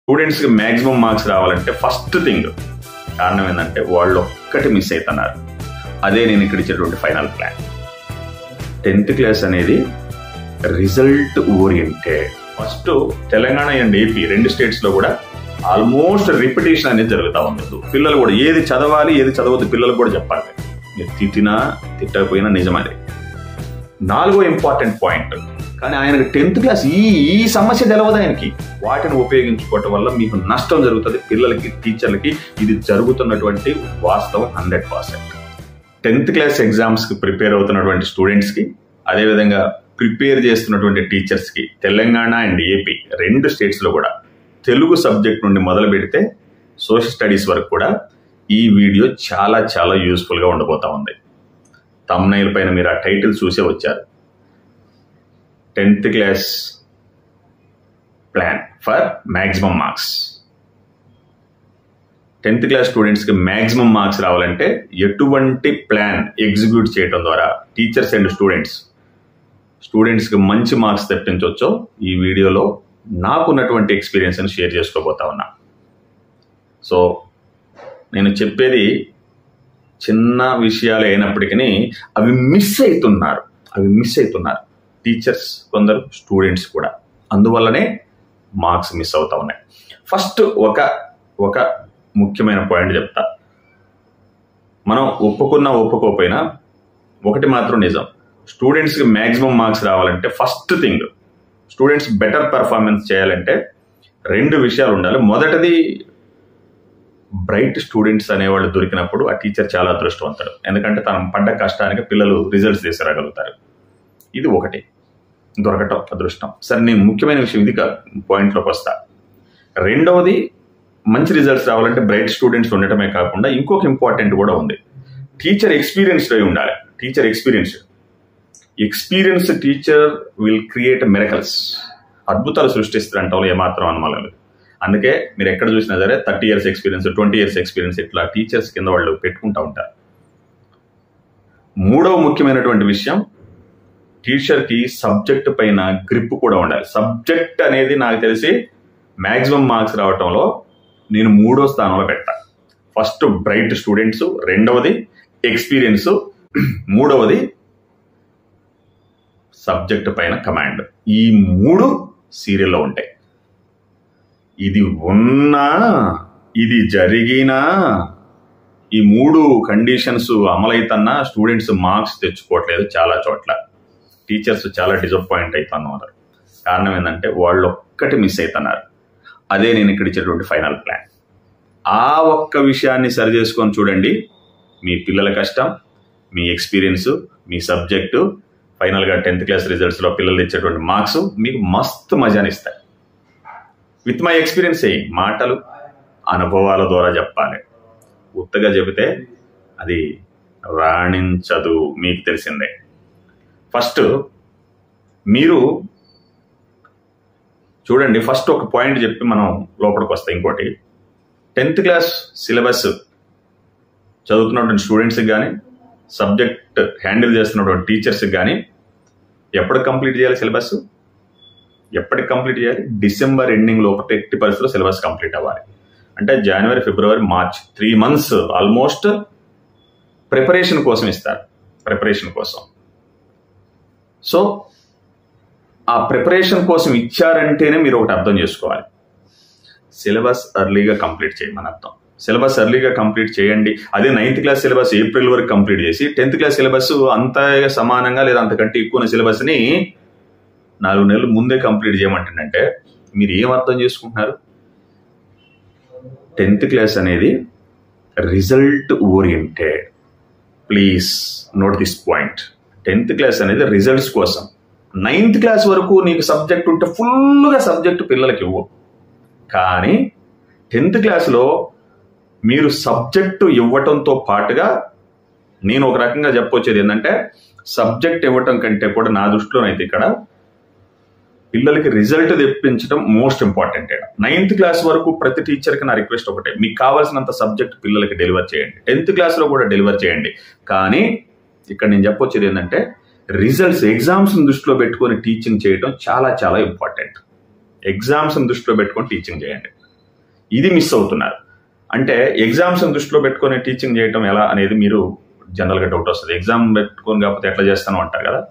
Students కి maximum marks రావాలంటే first thing కారణం ఏంటంటే వాళ్ళు ఒక్కటి మిస్ అవుతున్నారు. అదే నేను ఇక్కడ ఇచ్చేటువంటి ఫైనల్ ప్లాన్. 10th క్లాస్ అనేది result oriented. First Telangana and AP రెండు స్టేట్స్ లో కూడా ఆల్మోస్ట్ రిపిటేషన్ అనేది జరుగుతూ ఉండదు. పిల్లలు కూడా ఏది చదవాలి ఏది చదవద్దు పిల్లలకు కూడా చెప్పాలి. మీరు తిట్టినా తిట్టకపోయినా నిజమది. 4వ ఇంపార్టెంట్ పాయింట్, కానీ ఆయనకు 10th క్లాస్ ఈ సమస్య తెలవదు ఆయనకి. వాటిని ఉపయోగించుకోవటం వల్ల మీకు నష్టం జరుగుతుంది. పిల్లలకి టీచర్లకి ఇది జరుగుతున్నటువంటి వాస్తవం 100%. 10th క్లాస్ ఎగ్జామ్స్ కి ప్రిపేర్ అవుతున్నటువంటి స్టూడెంట్స్ కి, అదేవిధంగా ప్రిపేర్ చేస్తున్నటువంటి టీచర్స్ కి తెలంగాణ అండ్ ఏపీ రెండు స్టేట్స్ లో కూడా తెలుగు సబ్జెక్ట్ నుండి మొదలు పెడితే సోషల్ స్టడీస్ వరకు కూడా ఈ వీడియో చాలా చాలా యూస్ఫుల్ గా ఉండబోతా ఉంది. థంబ్నెయిల్ పైన మీరు ఆ టైటిల్ చూసే వచ్చారు. 10th class plan for maximum marks. 10th class students కి మ్యాక్సిమం మార్క్స్ రావాలంటే ఎటువంటి ప్లాన్ ఎగ్జిక్యూట్ చేయడం ద్వారా టీచర్స్ అండ్ స్టూడెంట్స్ కి మంచి మార్క్స్ తెప్పించవచ్చో ఈ వీడియోలో నాకున్నటువంటి ఎక్స్పీరియన్స్ అని షేర్ చేసుకోబోతా ఉన్నా. సో నేను చెప్పేది చిన్న విషయాలు అయినప్పటికీ అవి మిస్ అవుతున్నారు టీచర్స్ కొందరు, స్టూడెంట్స్ కూడా. అందువల్లనే మార్క్స్ మిస్ అవుతా ఉన్నాయి. ఫస్ట్ ఒక ముఖ్యమైన పాయింట్ చెప్తా. మనం ఒప్పుకోకపోయినా ఒకటి మాత్రం నిజం, స్టూడెంట్స్కి మ్యాక్సిమం మార్క్స్ రావాలంటే first thing students better performance చేయాలంటే రెండు విషయాలు ఉండాలి. మొదటిది, బ్రైట్ స్టూడెంట్స్ అనేవాళ్ళు దొరికినప్పుడు ఆ టీచర్ చాలా అదృష్టవంతుడు. ఎందుకంటే తను పడ్డ కష్టానికి పిల్లలు రిజల్ట్స్ తీసుకురాగలుగుతారు. ఇది ఒకటి, దొరకటం అదృష్టం. సరే, నేను ముఖ్యమైన విషయం ఇది పాయింట్లోకి వస్తా. రెండవది, మంచి రిజల్ట్స్ రావాలంటే బ్రైట్ స్టూడెంట్స్ ఉండటమే కాకుండా ఇంకొక ఇంపార్టెంట్ కూడా ఉంది. టీచర్ ఎక్స్పీరియన్స్డ్ అయి ఉండాలి. Teacher experience teacher will create miracles. అద్భుతాలు సృష్టిస్తారంటే ఏమాత్రం అనుమానం లేదు. అందుకే మీరు ఎక్కడ చూసినా సరే 30 years ఎక్స్పీరియన్స్, 20 years ఎక్స్పీరియన్స్ ఇట్లా టీచర్స్ కింద వాళ్ళు పెట్టుకుంటూ ఉంటారు. మూడవ ముఖ్యమైనటువంటి విషయం, టీచర్కి సబ్జెక్ట్ పైన గ్రిప్ కూడా ఉండాలి. సబ్జెక్ట్ అనేది నాకు తెలిసి మ్యాక్సిమం మార్క్స్ రావటంలో నేను 3వ స్థానంలో పెడతా. ఫస్ట్ బ్రైట్ స్టూడెంట్స్, రెండవది ఎక్స్పీరియన్స్, మూడవది సబ్జెక్ట్ పైన కమాండ్. ఈ 3 సీరియల్లో ఉంటాయి. ఇది ఉన్నా ఇది జరిగినా ఈ 3 కండిషన్స్ అమలైతన్నా స్టూడెంట్స్ మార్క్స్ తెచ్చుకోవట్లేదు. చాలా చోట్ల టీచర్స్ చాలా డిసప్పాయింట్ అవుతున్నారు. కారణం ఏంటంటే వాళ్ళు ఒక్కటి మిస్ అవుతున్నారు. అదే నేను ఇక్కడ ఇచ్చేటువంటి ఫైనల్ ప్లాన్. ఆ ఒక్క విషయాన్ని సరి చేసుకొని చూడండి. మీ పిల్లల కష్టం, మీ ఎక్స్పీరియన్స్, మీ సబ్జెక్టు, ఫైనల్గా 10th క్లాస్ రిజల్ట్స్లో పిల్లలు ఇచ్చేటువంటి మార్క్స్ మీకు మస్తు మజానిస్తాయి. విత్ మై ఎక్స్పీరియన్స్ మాటలు అనుభవాల ద్వారా చెప్పాలి. ఉత్తగా చెబితే అది రాణించదు, మీకు తెలిసిందే. ఫస్ట్ మీరు చూడండి, ఫస్ట్ ఒక పాయింట్ చెప్పి మనం లోపలికి వస్తాం. ఇంకోటి, 10th క్లాస్ సిలబస్ చదువుతున్నటువంటి స్టూడెంట్స్కి కానీ సబ్జెక్ట్ హ్యాండిల్ చేస్తున్నటువంటి టీచర్స్కి కానీ ఎప్పటికి కంప్లీట్ చేయాలి సిలబస్? ఎప్పటికి కంప్లీట్ చేయాలి? డిసెంబర్ ఎండింగ్ లోపల ఎట్టి పరిస్థితుల్లో సిలబస్ కంప్లీట్ అవ్వాలి. అంటే జనవరి, ఫిబ్రవరి, మార్చ్ 3 months ఆల్మోస్ట్ ప్రిపరేషన్ కోసం ఇస్తారు. ప్రిపరేషన్ కోసం. సో ఆ ప్రిపరేషన్ కోసం ఇచ్చారంటేనే మీరు ఒకటి అర్థం చేసుకోవాలి, సిలబస్ ఎర్లీగా కంప్లీట్ చేయమని అర్థం. సిలబస్ ఎర్లీగా కంప్లీట్ చేయండి. అదే 9th క్లాస్ సిలబస్ ఏప్రిల్ వరకు కంప్లీట్ చేసి 10th క్లాస్ సిలబస్ అంత సమానంగా లేదా అంతకంటే ఎక్కువ సిలబస్ని 4 నెలలు ముందే కంప్లీట్ చేయమంటుందంటే మీరు ఏం అర్థం చేసుకుంటున్నారు? 10th క్లాస్ అనేది result oriented. Please note this point. 10th class అనేది రిజల్ట్స్ కోసం. 9th క్లాస్ వరకు నీకు సబ్జెక్ట్ ఉంటే ఫుల్గా సబ్జెక్ట్ పిల్లలకి ఇవ్వు. కానీ 10th క్లాస్లో మీరు సబ్జెక్టు ఇవ్వటంతో పాటుగా నేను ఒక రకంగా చెప్పొచ్చేది ఏంటంటే, సబ్జెక్ట్ ఇవ్వటం కంటే కూడా నా దృష్టిలోనైతే ఇక్కడ పిల్లలకి రిజల్ట్ తెప్పించడం మోస్ట్ ఇంపార్టెంట్. 9th క్లాస్ వరకు ప్రతి టీచర్కి నా రిక్వెస్ట్ ఒకటే, మీకు కావాల్సినంత సబ్జెక్ట్ పిల్లలకి డెలివర్ చేయండి. 10th క్లాస్లో కూడా డెలివర్ చేయండి. కానీ ఇక్కడ నేను చెప్పొచ్చేది ఏంటంటే, రిజల్ట్స్, ఎగ్జామ్స్ దృష్టిలో పెట్టుకొని టీచింగ్ చేయడం చాలా చాలా ఇంపార్టెంట్. ఎగ్జామ్స్ దృష్టిలో పెట్టుకొని టీచింగ్ చేయండి. ఇది మిస్ అవుతున్నారు. అంటే ఎగ్జామ్స్ దృష్టిలో పెట్టుకొని టీచింగ్ చేయటం ఎలా అనేది మీరు జనరల్గా డౌట్ వస్తుంది. ఎగ్జామ్ పెట్టుకొని కాకపోతే ఎట్లా చేస్తాను అంటారు కదా.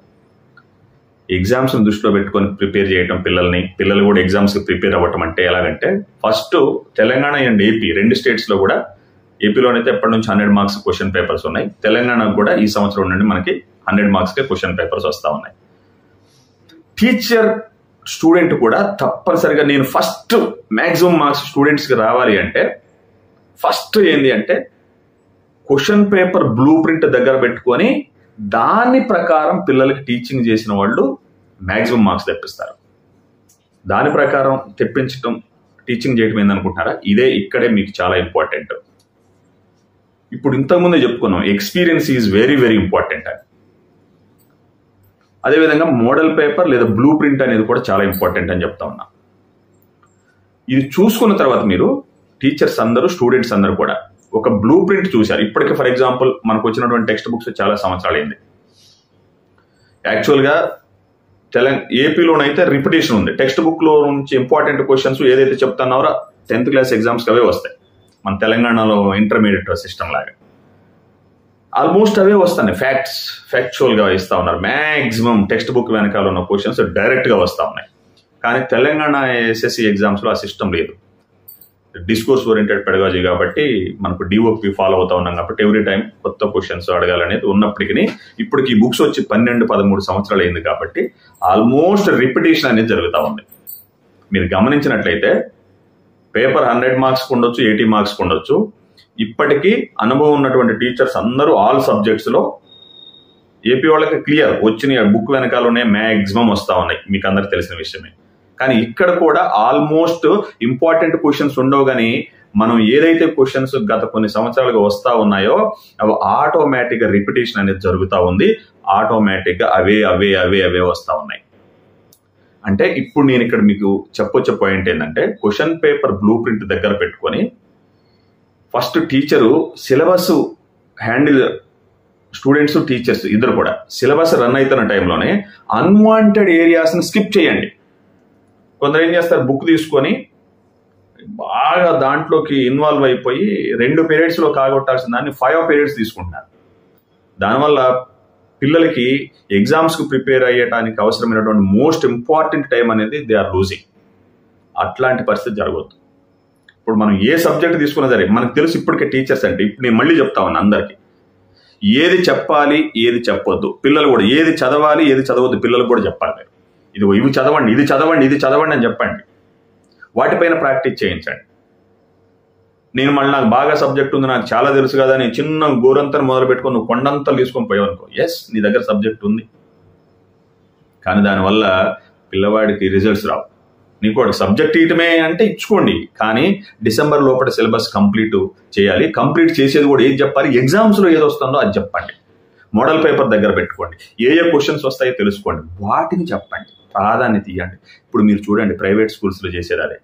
ఎగ్జామ్స్ దృష్టిలో పెట్టుకొని ప్రిపేర్ చేయటం పిల్లలు కూడా ఎగ్జామ్స్కి ప్రిపేర్ అవ్వటం అంటే ఎలాగంటే, ఫస్ట్ తెలంగాణ అండ్ ఏపీ 2 స్టేట్స్లో కూడా, ఏపీలోనైతే ఎప్పటి నుంచి 100 మార్క్స్ క్వశ్చన్ పేపర్స్ ఉన్నాయి, తెలంగాణకు కూడా ఈ సంవత్సరం నుండి మనకి 100 మార్క్స్కే క్వశ్చన్ పేపర్స్ వస్తూ ఉన్నాయి. టీచర్ స్టూడెంట్ కూడా తప్పనిసరిగా నేను ఫస్ట్ మ్యాక్సిమం మార్క్స్ స్టూడెంట్స్కి రావాలి అంటే ఫస్ట్ ఏంది అంటే క్వశ్చన్ పేపర్ బ్లూ ప్రింట్ దగ్గర పెట్టుకొని దాని ప్రకారం పిల్లలకి టీచింగ్ చేసిన వాళ్ళు మ్యాక్సిమం మార్క్స్ తెప్పిస్తారు. దాని ప్రకారం తెప్పించడం టీచింగ్ చేయడం ఏందనుకుంటున్నారా? ఇక్కడే మీకు చాలా ఇంపార్టెంట్. ఇప్పుడు ఇంతకుముందే చెప్పుకున్నాం, experience is very very important అని. అదేవిధంగా మోడల్ పేపర్ లేదా బ్లూ ప్రింట్ అనేది కూడా చాలా ఇంపార్టెంట్ అని చెప్తా ఉన్నా. ఇది చూసుకున్న తర్వాత మీరు టీచర్స్ అందరూ, స్టూడెంట్స్ అందరూ కూడా ఒక బ్లూ ప్రింట్ చూశారు. ఇప్పటికీ ఫర్ ఎగ్జాంపుల్ మనకు వచ్చినటువంటి టెక్స్ట్ బుక్స్ చాలా సంవత్సరాలు అయింది. యాక్చువల్గా ఏపీలోనైతే రిపిటేషన్ ఉంది. టెక్స్ట్ బుక్లో నుంచి ఇంపార్టెంట్ క్వశ్చన్స్ ఏదైతే చెప్తున్నారో 10th క్లాస్ ఎగ్జామ్స్కి అవే వస్తాయి. మన తెలంగాణలో ఇంటర్మీడియట్ సిస్టమ్ లాగా ఆల్మోస్ట్ అవే వస్తాయి. ఫ్యాక్చువల్గా ఇస్తా ఉన్నారు. మ్యాక్సిమం టెక్స్ట్ బుక్ వెనకాల ఉన్న క్వశ్చన్స్ డైరెక్ట్గా వస్తూ ఉన్నాయి. కానీ తెలంగాణ ఎస్ఎస్సి ఎగ్జామ్స్లో ఆ సిస్టమ్ లేదు. డిస్కోర్స్ ఓరియంటెడ్ పెడగాజీ కాబట్టి మనకు డిఓపి ఫాలో అవుతా ఉన్నాం కాబట్టి ఎవ్రీ టైం కొత్త క్వశ్చన్స్ అడగాలనేది ఉన్నప్పటికీ ఇప్పటికి ఈ బుక్స్ వచ్చి 12-13 సంవత్సరాలు అయింది కాబట్టి ఆల్మోస్ట్ రిపిటేషన్ అనేది జరుగుతూ ఉంది. మీరు గమనించినట్లయితే పేపర్ 100 మార్క్స్కి ఉండొచ్చు, 80 మార్క్స్కి ఉండొచ్చు. ఇప్పటికీ అనుభవం ఉన్నటువంటి టీచర్స్ అందరూ ఆల్ సబ్జెక్ట్స్లో ఏపీ వాళ్ళకి క్లియర్ వచ్చిన బుక్ వెనకాలనే మ్యాక్సిమం వస్తూ ఉన్నాయి, మీకు అందరికి తెలిసిన విషయమే. కానీ ఇక్కడ కూడా ఆల్మోస్ట్ ఇంపార్టెంట్ క్వశ్చన్స్ ఉండవు. కానీ మనం ఏదైతే క్వశ్చన్స్ గత కొన్ని సంవత్సరాలుగా వస్తూ ఉన్నాయో అవి ఆటోమేటిక్గా రిపిటేషన్ అనేది జరుగుతూ ఉంది. ఆటోమేటిక్గా అవే వస్తూ ఉన్నాయి. అంటే ఇప్పుడు నేను ఇక్కడ మీకు చెప్పొచ్చే పాయింట్ ఏంటంటే, క్వశ్చన్ పేపర్ బ్లూ ప్రింట్ దగ్గర పెట్టుకొని first teacher syllabus handle, students teachers ఇద్దరు కూడా సిలబస్ రన్ అవుతున్న టైంలోనే అన్వాంటెడ్ ఏరియాస్ని స్కిప్ చేయండి. కొందరు ఏం చేస్తారు, బుక్ తీసుకొని బాగా దాంట్లోకి ఇన్వాల్వ్ అయిపోయి 2 పీరియడ్స్లో కాగొట్టాల్సిన దాన్ని 5 పీరియడ్స్ తీసుకుంటున్నారు. దానివల్ల పిల్లలకి ఎగ్జామ్స్కి ప్రిపేర్ అయ్యడానికి అవసరమైనటువంటి మోస్ట్ ఇంపార్టెంట్ టైం అనేది దే ఆర్ లూజింగ్. అట్లాంటి పరిస్థితి జరగవద్దు. ఇప్పుడు మనం ఏ సబ్జెక్ట్ తీసుకున్నా సరే మనకు తెలుసు ఇప్పటికే టీచర్స్ అంటే, ఇప్పుడు నేను మళ్ళీ చెప్తా ఉన్నాను అందరికీ, ఏది చెప్పాలి ఏది చెప్పొద్దు. పిల్లలు కూడా ఏది చదవాలి ఏది చదవద్దు పిల్లలకు కూడా చెప్పాలి. ఇవి చదవండి, ఇది చదవండి అని చెప్పండి. వాటిపైన ప్రాక్టీస్ చేయించండి. నేను మళ్ళీ నాకు బాగా సబ్జెక్ట్ ఉంది, నాకు చాలా తెలుసు కదా అని చిన్న గోరంతను మొదలు పెట్టుకొని నువ్వు కొండంతలు తీసుకొని పోయావు అనుకో, ఎస్ నీ దగ్గర సబ్జెక్ట్ ఉంది, కానీ దానివల్ల పిల్లవాడికి రిజల్ట్స్ రావు. నీకు వాడికి సబ్జెక్ట్ ఇయటమే అంటే ఇచ్చుకోండి, కానీ డిసెంబర్ లోపల సిలబస్ కంప్లీట్ చేయాలి. కంప్లీట్ చేసేది కూడా ఏది చెప్పాలి, ఎగ్జామ్స్లో ఏది వస్తుందో అది చెప్పండి. మోడల్ పేపర్ దగ్గర పెట్టుకోండి, ఏ క్వశ్చన్స్ వస్తాయో తెలుసుకోండి, వాటిని చెప్పండి, ప్రాధాన్యత ఇవ్వండి. ఇప్పుడు మీరు చూడండి ప్రైవేట్ స్కూల్స్లో చేసేది అదే.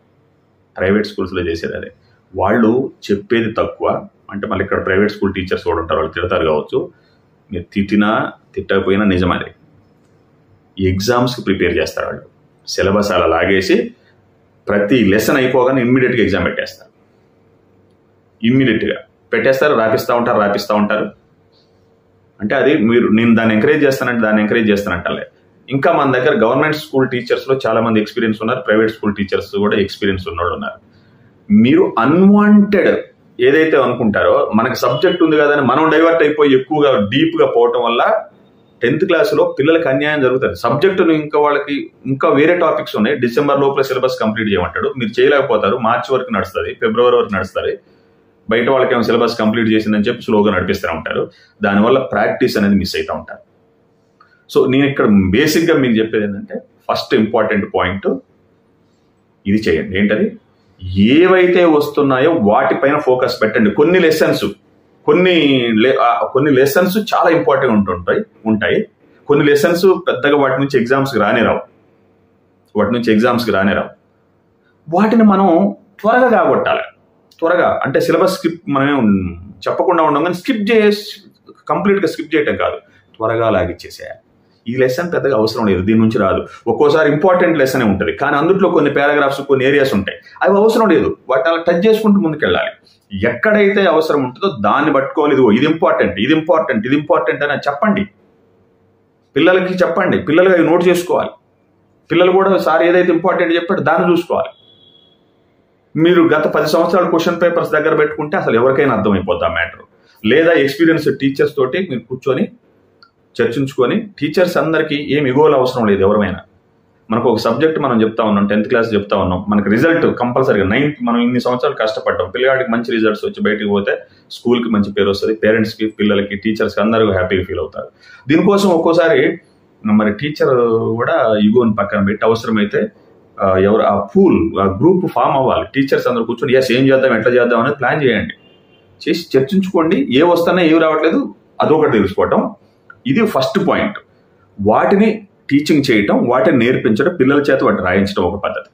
వాళ్ళు చెప్పేది తక్కువ. అంటే మళ్ళీ ఇక్కడ ప్రైవేట్ స్కూల్ టీచర్స్ కూడా ఉంటారు, వాళ్ళు తిడతారు కావచ్చు. మీరు తిట్టకపోయినా నిజమదే. ఎగ్జామ్స్కి ప్రిపేర్ చేస్తారు వాళ్ళు. సిలబస్ అలా లాగేసి ప్రతి లెసన్ అయిపోగానే ఇమ్మీడియట్గా ఎగ్జామ్ పెట్టేస్తారు. రాపిస్తూ ఉంటారు. అంటే అది నేను దాన్ని ఎంకరేజ్ చేస్తానంటే ఇంకా మన దగ్గర గవర్నమెంట్ స్కూల్ టీచర్స్లో చాలా మంది ఎక్స్పీరియన్స్ ఉన్నారు, ప్రైవేట్ స్కూల్ టీచర్స్ కూడా ఎక్స్పీరియన్స్ ఉన్నోళ్ళు ఉన్నారు. మీరు అన్వాంటెడ్ ఏదైతే అనుకుంటారో మనకి సబ్జెక్ట్ ఉంది కదా అని మనం డైవర్ట్ అయిపోయి ఎక్కువగా డీప్గా పోవటం వల్ల 10th క్లాస్లో పిల్లలకి అన్యాయం జరుగుతుంది. సబ్జెక్టులు వాళ్ళకి ఇంకా వేరే టాపిక్స్ ఉన్నాయి, డిసెంబర్ లోపల సిలబస్ కంప్లీట్ చేయమంటాడు, మీరు చేయలేకపోతారు. మార్చి వరకు నడుస్తుంది, ఫిబ్రవరి వరకు నడుస్తుంది. బయట వాళ్ళకేమో సిలబస్ కంప్లీట్ చేసిందని చెప్పి స్లోగా నడిపిస్తూ ఉంటారు. దానివల్ల ప్రాక్టీస్ అనేది మిస్ అవుతూ ఉంటారు. సో నేను ఇక్కడ బేసిక్గా మీకు చెప్పేది ఏంటంటే, ఫస్ట్ ఇంపార్టెంట్ పాయింట్ ఇది చేయండి. ఏంటది, ఏవైతే వస్తున్నాయో వాటిపైన ఫోకస్ పెట్టండి. కొన్ని లెసన్స్ చాలా ఇంపార్టెంట్ ఉంటాయి. కొన్ని లెసన్స్ పెద్దగా వాటి నుంచి ఎగ్జామ్స్కి రానే రావు. వాటిని మనం త్వరగా కాగొట్టాలి. అంటే సిలబస్ స్కిప్ మనం చెప్పకుండా ఉండం, కానీ కంప్లీట్గా స్కిప్ చేయటం కాదు, త్వరగా లాగిచ్చేసేయాలి. ఈ లెసన్ పెద్దగా అవసరం లేదు, దీని నుంచి రాదు. ఒక్కోసారి ఇంపార్టెంట్ లెసనే ఉంటుంది, కానీ అందులో కొన్ని పారాగ్రాఫ్స్, కొన్ని ఏరియాస్ ఉంటాయి, అవి అవసరం లేదు. వాటిని అలా టచ్ చేసుకుంటూ ముందుకెళ్ళాలి. ఎక్కడైతే అవసరం ఉంటుందో దాన్ని పట్టుకోవాలి. ఇది ఇంపార్టెంట్, ఇది ఇంపార్టెంట్, ఇది ఇంపార్టెంట్ అని చెప్పండి, పిల్లలకి చెప్పండి. పిల్లలు అవి నోట్ చేసుకోవాలి. పిల్లలు కూడా సార్ ఏదైతే ఇంపార్టెంట్ చెప్పాడో దాన్ని చూసుకోవాలి. మీరు గత 10 సంవత్సరాలు క్వశ్చన్ పేపర్స్ దగ్గర పెట్టుకుంటే అసలు ఎవరికైనా అర్థమైపోద్ది ఆ మ్యాటర్. లేదా ఎక్స్పీరియన్స్ టీచర్స్ తోటి మీరు కూర్చొని చర్చించుకొని, టీచర్స్ అందరికీ ఏం ఇగోలు అవసరం లేదు. ఎవరైనా మనకు ఒక సబ్జెక్ట్ మనం చెప్తా ఉన్నాం, 10th క్లాస్ చెప్తా ఉన్నాం, మనకు రిజల్ట్ కంపల్సరీగా 9th, మనం ఇన్ని సంవత్సరాలు కష్టపడ్డాం, పిల్లగాడికి మంచి రిజల్ట్స్ వచ్చి బయటికి పోతే స్కూల్కి మంచి పేరు వస్తుంది, పేరెంట్స్కి, పిల్లలకి, టీచర్స్కి అందరూ హ్యాపీగా ఫీల్ అవుతారు. దీనికోసం ఒక్కోసారి మరి టీచర్ కూడా ఇగోని పక్కన పెట్టి అవసరమైతే ఎవరు ఆ పూల్, ఆ గ్రూప్ ఫామ్ అవ్వాలి. టీచర్స్ అందరూ కూర్చొని ఏం చేద్దాం, ఎట్లా చేద్దాం అనేది ప్లాన్ చేయండి, చేసి చర్చించుకోండి. ఏ వస్తున్నా ఏవి రావట్లేదు అదొకటి తెలుసుకోవటం. ఇది ఫస్ట్ పాయింట్. వాటిని టీచింగ్ చేయటం, వాటిని నేర్పించడం, పిల్లల చేత వాటిని రాయించడం ఒక పద్ధతి.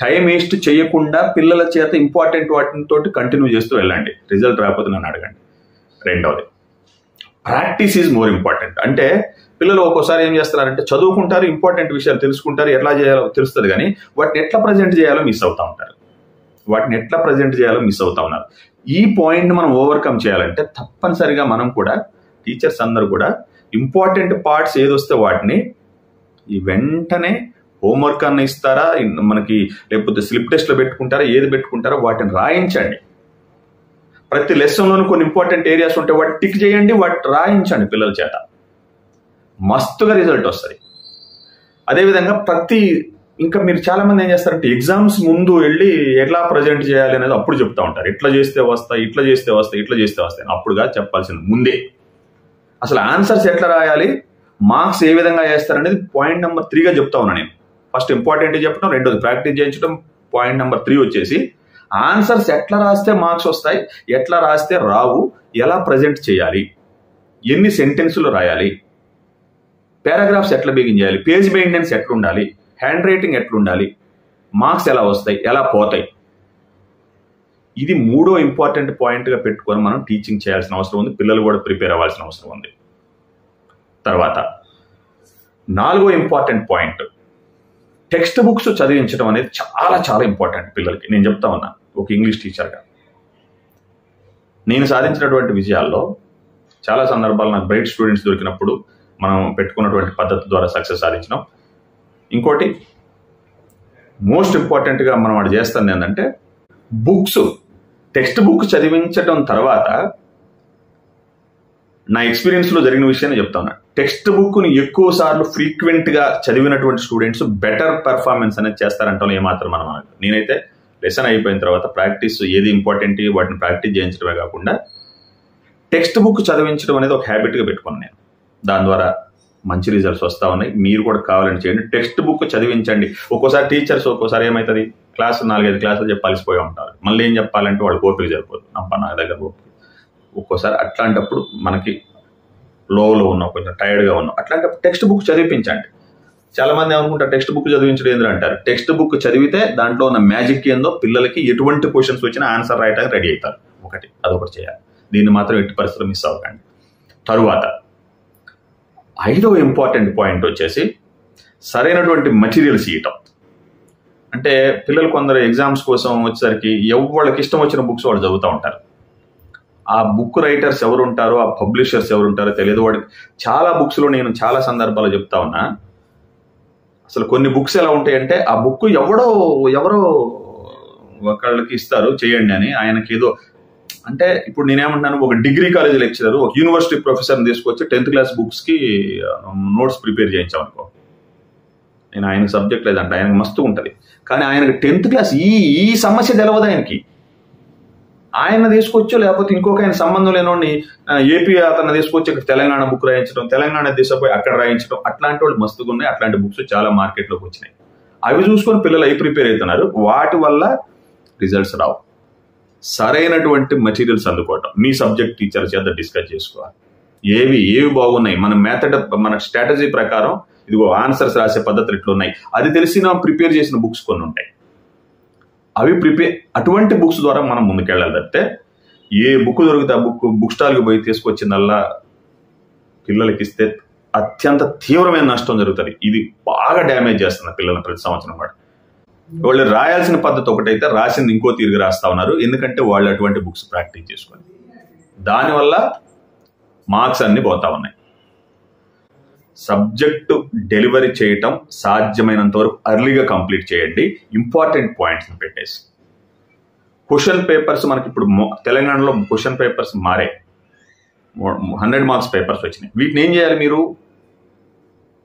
టైం వేస్ట్ చేయకుండా పిల్లల చేత ఇంపార్టెంట్ వాటితో కంటిన్యూ చేస్తూ వెళ్ళండి. రిజల్ట్ రాకపోతే నన్ను అడగండి. రెండవది, ప్రాక్టీస్ ఈజ్ మోర్ ఇంపార్టెంట్. అంటే పిల్లలు ఒక్కోసారి ఏం చేస్తున్నారంటే చదువుకుంటారు, ఇంపార్టెంట్ విషయాలు తెలుసుకుంటారు, ఎట్లా చేయాలో తెలుస్తుంది, కానీ వాటిని ఎట్లా ప్రజెంట్ చేయాలో మిస్ అవుతూ ఉన్నారు. ఈ పాయింట్ మనం ఓవర్కమ్ చేయాలంటే తప్పనిసరిగా మనం కూడా, టీచర్స్ అందరూ కూడా ఇంపార్టెంట్ పార్ట్స్ ఏదొస్తే వాటిని ఈ వెంటనే హోంవర్క్ అన్న ఇస్తారా మనకి, లేకపోతే స్లిప్ టెస్ట్లో పెట్టుకుంటారా, ఏది పెట్టుకుంటారో వాటిని రాయించండి. ప్రతి లెసన్లోనూ కొన్ని ఇంపార్టెంట్ ఏరియాస్ ఉంటే వాటిని టిక్ చేయండి, వాటిని రాయించండి పిల్లల చేత. మస్తుగా రిజల్ట్ వస్తుంది. అదేవిధంగా ఇంకా మీరు చాలా మంది ఏం చేస్తారంటే ఎగ్జామ్స్ ముందు వెళ్ళి ఎట్లా ప్రజెంట్ చేయాలి అనేది అప్పుడు చెప్తా ఉంటారు. ఇట్లా చేస్తే వస్తాయి, ఇట్లా చేస్తే వస్తాయి, ఇట్లా చేస్తే వస్తాయి. అప్పుడుగా చెప్పాల్సింది ముందే. అసలు ఆన్సర్స్ ఎట్లా రాయాలి, మార్క్స్ ఏ విధంగా వేస్తారనేది పాయింట్ నెంబర్ 3గా చెప్తా ఉన్నా నేను. ఫస్ట్ ఇంపార్టెంట్ చెప్పడం, రెండోది ప్రాక్టీస్ చేయించడం. పాయింట్ నెంబర్ 3 వచ్చేసి ఆన్సర్స్ ఎట్లా రాస్తే మార్క్స్ వస్తాయి, ఎట్లా రాస్తే రావు, ఎలా ప్రజెంట్ చేయాలి, ఎన్ని సెంటెన్సులు రాయాలి, పారాగ్రాఫ్స్ ఎట్లా బిగించాలి, పేజ్ మెయింటెనెన్స్ ఎట్లుండాలి, హ్యాండ్ రైటింగ్ ఎట్లుండాలి, మార్క్స్ ఎలా వస్తాయి, ఎలా పోతాయి. ఇది 3వ ఇంపార్టెంట్ పాయింట్గా పెట్టుకొని మనం టీచింగ్ చేయాల్సిన అవసరం ఉంది. పిల్లలు కూడా ప్రిపేర్ అవ్వాల్సిన అవసరం ఉంది. తర్వాత 4వ ఇంపార్టెంట్ పాయింట్, టెక్స్ట్ బుక్స్ చదివించడం అనేది చాలా చాలా ఇంపార్టెంట్ పిల్లలకి. నేను చెప్తా ఉన్నా ఒక ఇంగ్లీష్ టీచర్గా. నేను సాధించినటువంటి విజయాల్లో చాలా సందర్భాలు నాకు బ్రైట్ స్టూడెంట్స్ దొరికినప్పుడు మనం పెట్టుకున్నటువంటి పద్ధతి ద్వారా సక్సెస్ సాధించినాం. ఇంకోటి మోస్ట్ ఇంపార్టెంట్గా మనం వాడు చేస్తుంది ఏంటంటే టెక్స్ట్ బుక్ చదివించడం తర్వాత నా ఎక్స్పీరియన్స్లో జరిగిన విషయాన్ని చెప్తా ఉన్నా. టెక్స్ట్ బుక్ని ఎక్కువ సార్లు ఫ్రీక్వెంట్గా చదివినటువంటి స్టూడెంట్స్ బెటర్ పెర్ఫార్మెన్స్ అనేది చేస్తారంటాం ఏమాత్రం మనం. నేనైతే లెసన్ అయిపోయిన తర్వాత ప్రాక్టీస్ ఏది ఇంపార్టెంట్ వాటిని ప్రాక్టీస్ చేయించడమే కాకుండా టెక్స్ట్ బుక్ చదివించడం అనేది ఒక హ్యాబిట్గా పెట్టుకున్నాను నేను. దాని ద్వారా మంచి రిజల్ట్స్ వస్తూ ఉన్నాయి. మీరు కూడా కావాలని చేయండి, టెక్స్ట్ బుక్ చదివించండి. ఒక్కోసారి టీచర్స్ ఒక్కోసారి ఏమవుతుంది, క్లాసు 4-5 క్లాసులు చెప్పాల్సిపోయి ఉంటారు. మళ్ళీ ఏం చెప్పాలంటే వాళ్ళు ఓపిక సరిపోదు, నా దగ్గర ఓపిక. ఒక్కోసారి అట్లాంటప్పుడు మనకి లోలో ఉన్నాం, కొంచెం టైర్డ్గా ఉన్నాం, అట్లాంటప్పుడు టెక్స్ట్ బుక్ చదివించండి. చాలా మంది ఏమనుకుంటారు టెక్స్ట్ బుక్ చదివించడం ఏంద్ర అంటారు. టెక్స్ట్ బుక్ చదివితే దాంట్లో ఉన్న మ్యాజిక్ ఏందో, పిల్లలకి ఎటువంటి క్వశ్చన్స్ వచ్చినా ఆన్సర్ రాయడానికి రెడీ అవుతారు. అదొకటి చేయాలి. దీన్ని మాత్రం ఎట్టి పరిస్థితుల్లో మిస్ అవ్వకండి. తరువాత 5వ ఇంపార్టెంట్ పాయింట్ వచ్చేసి సరైనటువంటి మెటీరియల్స్ ఇవ్వటం. అంటే పిల్లలు కొందరు ఎగ్జామ్స్ కోసం వచ్చేసరికి ఎవరికి ఇష్టం వచ్చిన బుక్స్ వాళ్ళు చదువుతూ ఉంటారు. ఆ బుక్ రైటర్స్ ఎవరు ఉంటారో, ఆ పబ్లిషర్స్ ఎవరు ఉంటారో తెలియదు. వాడికి చాలా బుక్స్లో నేను చాలా సందర్భాలు చెప్తా ఉన్నా. అసలు కొన్ని బుక్స్ ఎలా ఉంటాయంటే ఆ బుక్ ఎవరో ఒకళ్ళకి ఇస్తారు చేయండి అని, ఆయనకి ఏదో అంటే ఇప్పుడు నేనేమంటున్నాను, ఒక డిగ్రీ కాలేజ్ లెక్చరర్ ఒక యూనివర్సిటీ ప్రొఫెసర్ని తీసుకొచ్చి 10th క్లాస్ బుక్స్కి నోట్స్ ప్రిపేర్ చేయించామనుకో, నేను ఆయన సబ్జెక్ట్ లేదంటే ఆయనకు మస్తు ఉంటుంది, కానీ ఆయనకి 10th క్లాస్ ఈ సమస్య తెలవదు ఆయనకి. ఆయన తీసుకొచ్చో లేకపోతే ఇంకొక ఆయన సంబంధం లేనోడిని ఏపీ అతను తీసుకొచ్చి ఇక్కడ తెలంగాణ బుక్ రాయించడం, తెలంగాణ తీసుకుపోయి అక్కడ రాయించడం, అట్లాంటి వాళ్ళు మస్తుగా ఉన్నాయి. అట్లాంటి బుక్స్ చాలా మార్కెట్లోకి వచ్చినాయి. అవి చూసుకొని పిల్లలు అవి ప్రిపేర్ అవుతున్నారు. వాటి వల్ల రిజల్ట్స్ రావు. సరైనటువంటి మెటీరియల్స్ అందుకోవటం, మీ సబ్జెక్ట్ టీచర్ చేత డిస్కస్ చేసుకోవాలి. ఏవి బాగున్నాయి, మన మెథడ్, మన స్ట్రాటజీ ప్రకారం ఇదిగో ఆన్సర్స్ రాసే పద్ధతులు ఇట్లున్నాయి, అది తెలిసిన ప్రిపేర్ చేసిన బుక్స్ కొన్ని ఉంటాయి. అటువంటి బుక్స్ ద్వారా మనం ముందుకెళ్ళాలి. తప్పితే ఏ బుక్ దొరికితే ఆ బుక్ స్టాల్కి పోయి తీసుకొచ్చిందల్లా పిల్లలకి ఇస్తే అత్యంత తీవ్రమైన నష్టం జరుగుతుంది. ఇది బాగా డ్యామేజ్ చేస్తుంది పిల్లల్ని ప్రతి సంవత్సరం కూడా. వాళ్ళు రాయాల్సిన పద్ధతి ఒకటైతే రాసింది ఇంకో తిరిగి రాస్తా ఉన్నారు, ఎందుకంటే వాళ్ళు అటువంటి బుక్స్ ప్రాక్టీస్ చేసుకొని. దానివల్ల మార్క్స్ అన్ని పోతా ఉన్నాయి. సబ్జెక్టు డెలివరీ చేయటం సాధ్యమైనంత వరకు అర్లీగా కంప్లీట్ చేయండి, ఇంపార్టెంట్ పాయింట్స్ని పెట్టేసి. క్వశ్చన్ పేపర్స్ మనకి ఇప్పుడు తెలంగాణలో క్వశ్చన్ పేపర్స్ మారాయి, 100 మార్క్స్ పేపర్స్ వచ్చినాయి. వీటిని ఏం చేయాలి, మీరు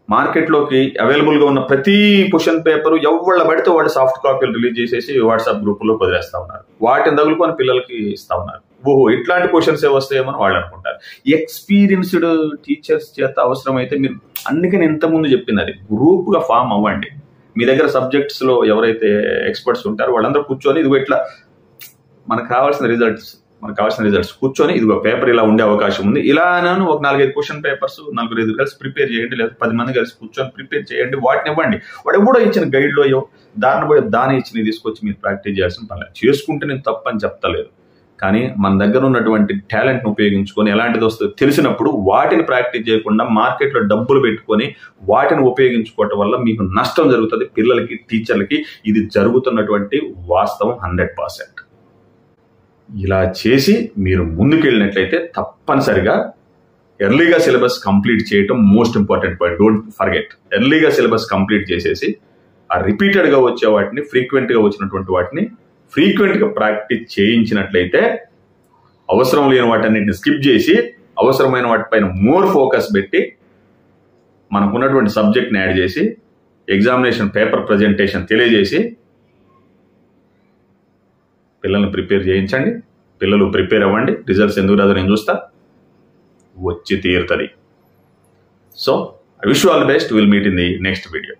మార్కెట్లోకి అవైలబుల్గా ఉన్న ప్రతి క్వశ్చన్ పేపర్ ఎవళ్ళ పడితే వాళ్ళు సాఫ్ట్ కాపీలు రిలీజ్ చేసేసి వాట్సాప్ గ్రూపుల్లో వదిలేస్తా ఉన్నారు. వాటిని తగులుకొని పిల్లలకి ఇస్తా ఉన్నారు. ఓహో ఇట్లాంటి క్వశ్చన్స్ వస్తాయేమని వాళ్ళు అనుకుంటారు. ఎక్స్పీరియన్స్డ్ టీచర్స్ చేత అవసరమైతే మీరు, అందుకే నేను ఇంతకుముందు చెప్పింది, అది గ్రూప్గా ఫామ్ అవ్వండి. మీ దగ్గర సబ్జెక్ట్స్లో ఎవరైతే ఎక్స్పర్ట్స్ ఉంటారో వాళ్ళందరూ కూర్చొని ఇదిగో ఇట్లా మనకు కావాల్సిన రిజల్ట్స్ కూర్చొని ఇదిగో పేపర్ ఇలా ఉండే అవకాశం ఉంది, ఇలా అని ఒక 4-5 క్వశ్చన్ పేపర్స్ 4-5 కలిసి ప్రిపేర్ చేయండి, లేదా 10 మంది కలిసి కూర్చొని ప్రిపేర్ చేయండి. వాటిని ఇవ్వండి. వాడు ఎప్పుడో ఇచ్చిన గైడ్లో దాన్ని ఇచ్చిన తీసుకొచ్చి మీరు ప్రాక్టీస్ చేయాల్సిన పని లేదు. చేసుకుంటే నేను తప్పని చెప్తలేదు, కానీ మన దగ్గర ఉన్నటువంటి టాలెంట్ని ఉపయోగించుకొని ఎలాంటిది వస్తుందో తెలిసినప్పుడు వాటిని ప్రాక్టీస్ చేయకుండా మార్కెట్లో డబ్బులు పెట్టుకొని వాటిని ఉపయోగించుకోవటం వల్ల మీకు నష్టం జరుగుతుంది. పిల్లలకి, టీచర్లకి ఇది జరుగుతున్నటువంటి వాస్తవం 100%. ఇలా చేసి మీరు ముందుకెళ్ళినట్లయితే తప్పనిసరిగా ఎర్లీగా సిలబస్ కంప్లీట్ చేయటం most important point. Don't forget. ఎర్లీగా సిలబస్ కంప్లీట్ చేసేసి ఆ రిపీటెడ్గా వచ్చే వాటిని, ఫ్రీక్వెంట్గా వచ్చినటువంటి వాటిని ఫ్రీక్వెంట్గా ప్రాక్టీస్ చేయించినట్లయితే అవసరం లేని వాటన్నిటిని స్కిప్ చేసి అవసరమైన వాటిపైన మోర్ ఫోకస్ పెట్టి మనకున్నటువంటి సబ్జెక్ట్ని యాడ్ చేసి ఎగ్జామినేషన్ పేపర్ ప్రజెంటేషన్ తెలియజేసి పిల్లల్ని ప్రిపేర్ చేయించండి. పిల్లలు ప్రిపేర్ అవ్వండి. రిజల్ట్స్ ఎందుకు రాదో నేను చూస్తా, వచ్చి తీరుతుంది. So I wish you all the best. Will meet in the next video.